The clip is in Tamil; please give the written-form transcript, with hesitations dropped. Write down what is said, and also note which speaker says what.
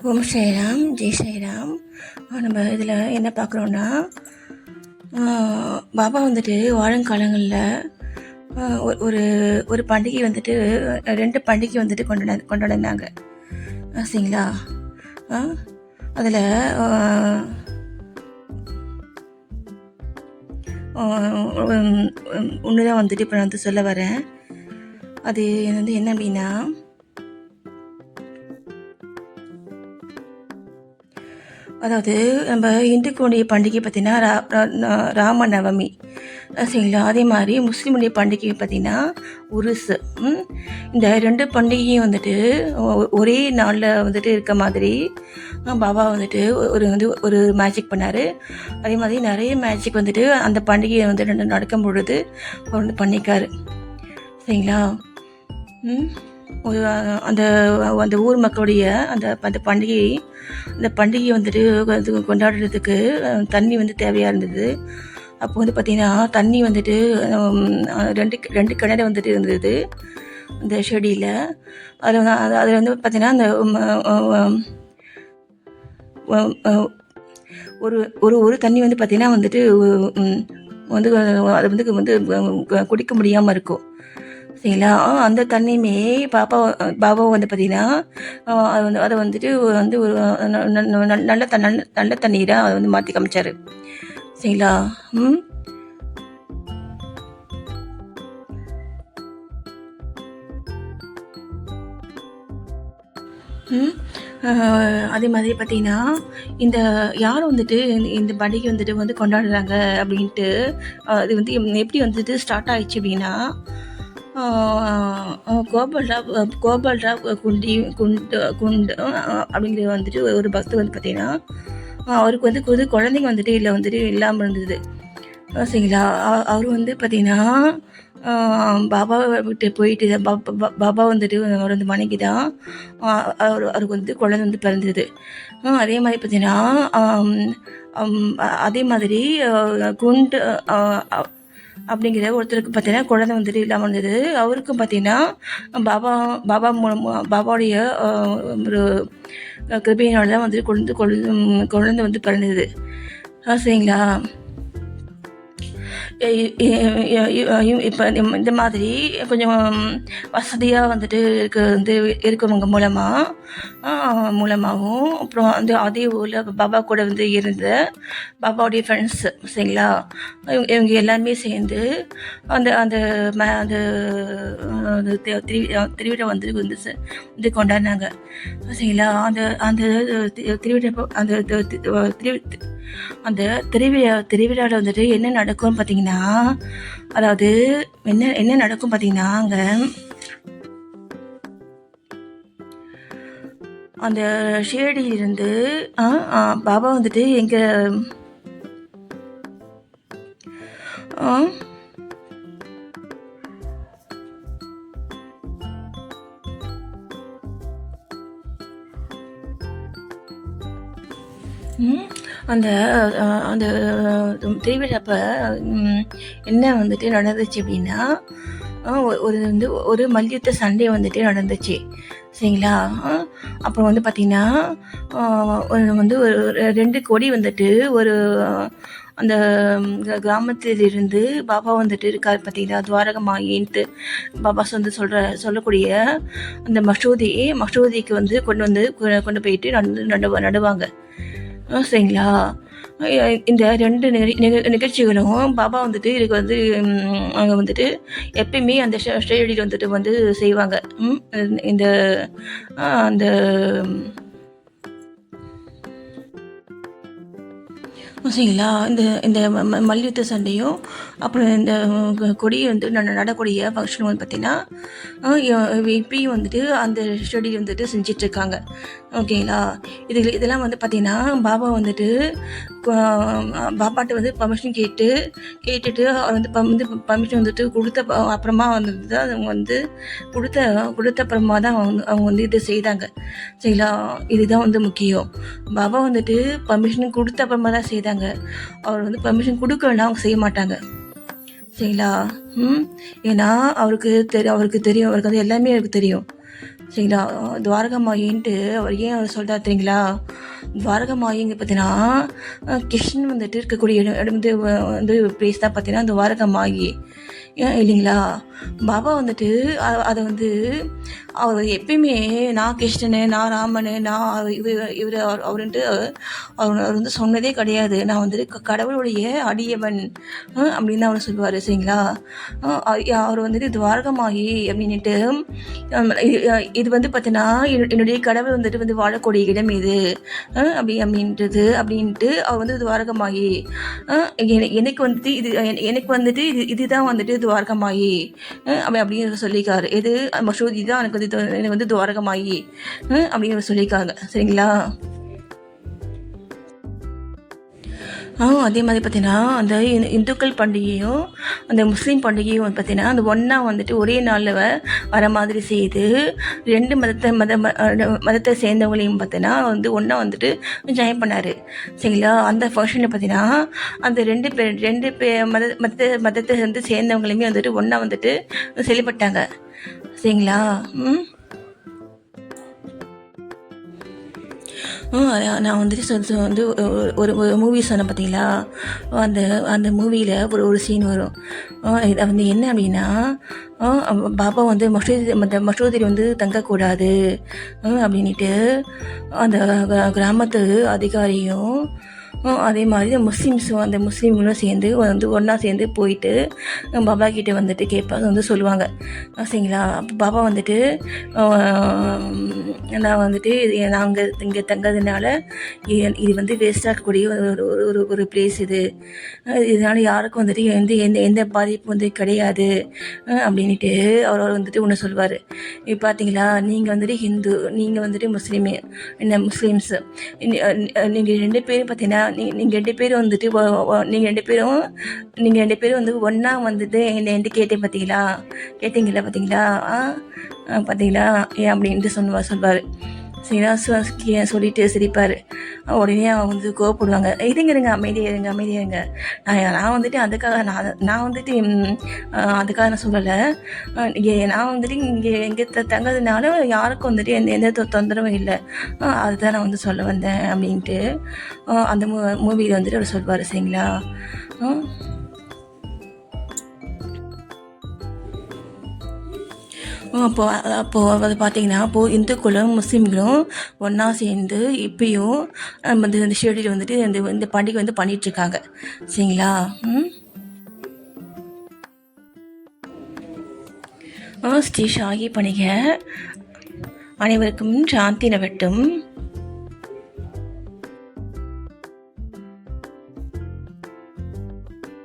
Speaker 1: ஓம் ஸ்ரீராம், ஜெய் ஸ்ரீராம். நம்ம இதில் என்ன பார்க்குறோன்னா, பாபா வந்துட்டு வாழுங்காலங்களில் ஒரு ஒரு பண்டிகை வந்துட்டு 2 பண்டிகை வந்துட்டு கொண்டாடினாங்க. சரிங்களா? அதில் ஒன்று தான் வந்துட்டு இப்போ நான் வந்து சொல்ல வரேன். அது வந்து என்ன அப்படின்னா, அதாவது நம்ம இந்துக்களுடைய பண்டிகை பார்த்திங்கன்னா ராம நவமி. சரிங்களா? அதே மாதிரி முஸ்லீமுடைய பண்டிகை பார்த்திங்கன்னா உருஸ். இந்த 2 பண்டிகையும் வந்துட்டு ஒரே நாளில் வந்துட்டு இருக்க மாதிரி பாபா வந்துட்டு ஒரு மேஜிக் பண்ணார். அதே மாதிரி நிறைய மேஜிக் வந்துட்டு அந்த பண்டிகையை வந்து நடக்கும் பொழுது அவர் வந்து பண்ணிக்காரு. சரிங்களா? அந்த அந்த ஊர் மக்களுடைய அந்த பண்டிகையை வந்துட்டு கொண்டாடுறதுக்கு தண்ணி வந்து தேவையாக இருந்தது. அப்போ வந்து பார்த்திங்கன்னா தண்ணி வந்துட்டு 2 கிணறு வந்துட்டு இருந்தது அந்த ஷெடியில். அதில் வந்து பார்த்திங்கன்னா அந்த ஒரு தண்ணி வந்து பார்த்திங்கன்னா வந்துட்டு வந்து அது வந்து குடிக்க முடியாமல் இருக்கும். சரிங்களா? அந்த தண்ணியுமே பாபா வந்து பார்த்திங்கன்னா அதை வந்துட்டு வந்து ஒரு நல்ல தண்ணீரை அதை வந்து மாற்றி காமிச்சார். சரிங்களா? அதே மாதிரி பார்த்திங்கன்னா இந்த யார் வந்துட்டு இந்த பண்டிகை வந்துட்டு கொண்டாடுறாங்க அப்படின்ட்டு அது வந்து எப்படி வந்துட்டு ஸ்டார்ட் ஆயிடுச்சு அப்படின்னா, கோபால்ராவ் குண்டு அப்படிங்கிற வந்துட்டு ஒரு பக்தர் வந்து பார்த்திங்கன்னா அவருக்கு வந்து குழந்தைங்க வந்துட்டு இல்லாமல் இருந்தது. சரிங்களா? அவர் வந்து பார்த்திங்கன்னா பாபா விட்டு போயிட்டு பாபா வந்துட்டு அவர் வந்து மனைவி தான் அவருக்கு வந்து குழந்தை வந்து பிறந்தது. அதே மாதிரி பார்த்திங்கன்னா அதே மாதிரி குண்டு அப்படிங்கிற ஒருத்தருக்கு பார்த்தீங்கன்னா குழந்தை வந்துட்டு இல்லாமல் இருந்தது. அவருக்கும் பார்த்தீங்கன்னா பாபாவுடைய ஒரு கிருபையினால தான் வந்துட்டு குழந்தை வந்து பிறந்தது. சரிங்களா? இப்போ இந்த மாதிரி கொஞ்சம் வசதியாக வந்துட்டு இருக்கவங்க மூலமாகவும் அப்புறம் வந்து அதே ஊரில் பாபா கூட வந்து இருந்த பாபாவுடைய ஃப்ரெண்ட்ஸு. சரிங்களா? இவங்க எல்லாருமே சேர்ந்து அந்த அந்த அந்த திருவிழா வந்து கொண்டாடினாங்க. சரிங்களா? அந்த அந்த திருவிழா அந்த திருவிழாவில் வந்துட்டு என்ன நடக்கும்னு பார்த்தீங்கன்னா, அதாவது என்ன நடக்கும் பார்த்தீங்கன்னா, அங்கே அந்த ஷேடியிலிருந்து பாபா வந்துட்டு அந்த அந்த திருவிழாப்போ என்ன வந்துட்டு நடந்துச்சு அப்படின்னா, ஒரு மல்யுத்த சண்டை வந்துட்டு நடந்துச்சு. சரிங்களா? அப்புறம் வந்து பார்த்திங்கன்னா வந்து ஒரு 2 கொடி வந்துட்டு அந்த கிராமத்திலிருந்து பாபா வந்துட்டு இருக்கார் பார்த்தீங்களா, துவாரகமாயின்ட்டு பாபா சொல்லக்கூடிய அந்த மசூதிக்கு வந்து கொண்டு போயிட்டு நடுவாங்க. சரிங்களா? இந்த 2 நிகழ்ச்சிகளும் பாபா வந்துட்டு இதுக்கு வந்து அங்கே வந்துட்டு எப்பயுமே அந்த ஸ்டேடியில் வந்து செய்வாங்க. இந்த அந்த சரிங்களா? இந்த மல்யுத்த சண்டையும் அப்புறம் இந்த கொடியை வந்து நடக்கூடிய ஃபங்க்ஷன் வந்து பார்த்திங்கன்னா இப்பயும் வந்துட்டு அந்த ஸ்டடியில் வந்துட்டு செஞ்சிட்ருக்காங்க. ஓகேங்களா? இதெல்லாம் வந்து பார்த்திங்கன்னா பாபா வந்துட்டு பாபாட்ட வந்து பர்மிஷன் கேட்டுட்டு அவர் வந்து பர்மிஷன் வந்துட்டு கொடுத்த அப்புறமா வந்துட்டு அவங்க வந்து கொடுத்த அப்புறமா தான் அவங்க வந்து இதை செய்தாங்க. சரிங்களா? இதுதான் வந்து முக்கியம். பாபா வந்துட்டு பர்மிஷன் கொடுத்த அப்புறமா தான் செய்தாங்க. அவர் வந்து பர்மிஷன் கொடுக்கலன்னா அவங்க செய்ய மாட்டாங்க. சரிங்களா? ஏன்னா அவருக்கு தெரியும், அவருக்கு வந்து எல்லாமே அவருக்கு தெரியும். சரிங்களா. துவாரகமாயின்ட்டு அவர் ஏன் அவர் சொல்கிறார் தெரியுங்களா? துவாரகமாயிங்க பார்த்தீங்கன்னா கிருஷ்ணன் வந்துட்டு இருக்கக்கூடிய இடம் வந்து பிளேஸ் தான் பார்த்தீங்கன்னா துவாரகமாயி இல்லைங்களா. பாபா வந்துட்டு அதை வந்து அவர் எப்பயுமே நான் கிருஷ்ணனு, நான் ராமனு, நான் இவர் அவருன்ட்டு அவர் வந்து சொன்னதே கிடையாது. நான் வந்துட்டு கடவுளுடைய அடியவன் அப்படின்னு தான் அவர் சொல்லுவார். சரிங்களா. அவர் வந்துட்டு துவாரகமாகி அப்படின்ட்டு இது வந்து பார்த்தீங்கன்னா என்னுடைய கடவுள் வந்துட்டு வந்து வாழக்கூடிய இடம் இது அப்படின்ட்டு அவர் வந்து துவாரகமாகி எனக்கு வந்துட்டு இதுதான் வந்துட்டு துவாரகமாயி அப்படின்னு சொல்லியிருக்காரு. எது மசூதி தான் எனக்கு வந்து துவாரகமாயி அப்படின்னு சொல்லியிருக்காங்க. சரிங்களா. அதே மாதிரி பார்த்தீங்கன்னா அந்த இந்துக்கள் பண்டிகையும் அந்த முஸ்லீம் பண்டிகையும் வந்து பார்த்தீங்கன்னா அந்த ஒன்றா வந்துட்டு ஒரே நாளில் வர மாதிரி செய்து 2 மதத்தை சேர்ந்தவங்களையும் பார்த்தீங்கன்னா வந்து ஒன்றா வந்துட்டு ஜாயின் பண்ணார். சரிங்களா. அந்த ஃபங்க்ஷனில் பார்த்தீங்கன்னா அந்த ரெண்டு மதத்தை வந்து சேர்ந்தவங்களையுமே வந்துட்டு ஒன்றா வந்துட்டு செயல்பட்டாங்க. சரிங்களா. நான் வந்துட்டு வந்து ஒரு மூவி சொன்னேன் பார்த்தீங்களா. அந்த அந்த மூவியில் ஒரு சீன் வரும். இதை வந்து என்ன அப்படின்னா பாபா வந்து மசூதியில் வந்து தங்கக்கூடாது அப்படின்ட்டு அந்த கிராமத்து அதிகாரியும் அதே மாதிரி அந்த முஸ்லீம்களும் சேர்ந்து வந்து ஒன்றா சேர்ந்து போயிட்டு பாபா கிட்டே வந்துட்டு கேட்பாங்க வந்து சொல்லுவாங்க. சரிங்களா. பாபா வந்துட்டு நான் வந்துட்டு நாங்கள் இங்கே தங்கிறதுனால இது வந்து வேஸ்ட் ஆகக்கூடிய ஒரு பிளேஸ் இதனால் யாருக்கும் வந்துட்டு எந்த பாதிப்பும் வந்து கிடையாது அப்படின்ட்டு அவர் வந்துட்டு ஒன்று சொல்லுவார். இப்போ பார்த்தீங்களா, நீங்கள் வந்துட்டு ஹிந்து, நீங்கள் வந்துட்டு முஸ்லீமு, என்ன முஸ்லீம்ஸு, நீங்கள் 2 பேரும் பார்த்தீங்கன்னா நீங்கள் 2 பேரும் வந்துட்டு நீங்கள் ரெண்டு பேரும் வந்து ஒன்றா வந்துட்டு என்கிட்ட கேட்டீங்களா பார்த்தீங்களா பார்த்தீங்களா ஏன் அப்படின்ட்டு சொல்வார். சரிங்களா. சொல்லிட்டு சிரிப்பார். உடனே அவங்க வந்து கோவப்படுவாங்க. இருங்க அமைதியாக நான் வந்துட்டு நான் வந்துட்டு அதுக்காக நான் சொல்லலை. நான் வந்துட்டு இங்கே தங்கிறதுனால யாருக்கும் வந்துட்டு எந்த தொந்தரவும் இல்லை, அதுதான் நான் வந்து சொல்ல வந்தேன் அப்படின்ட்டு அந்த மூவியில் வந்துட்டு அவர் சொல்வார். சரிங்களா. அப்போது அது பார்த்திங்கன்னா இந்துக்களும் முஸ்லீம்களும் ஒன்றா சேர்ந்து இப்பயும் வந்து இந்த ஷிரடியில் வந்துட்டு இந்த பண்டிகை வந்து பண்ணிகிட்ருக்காங்க. சரிங்களா. ஸ்ரீ சாயி பண்டிகை அனைவருக்கும் சாந்தி நவட்டும்.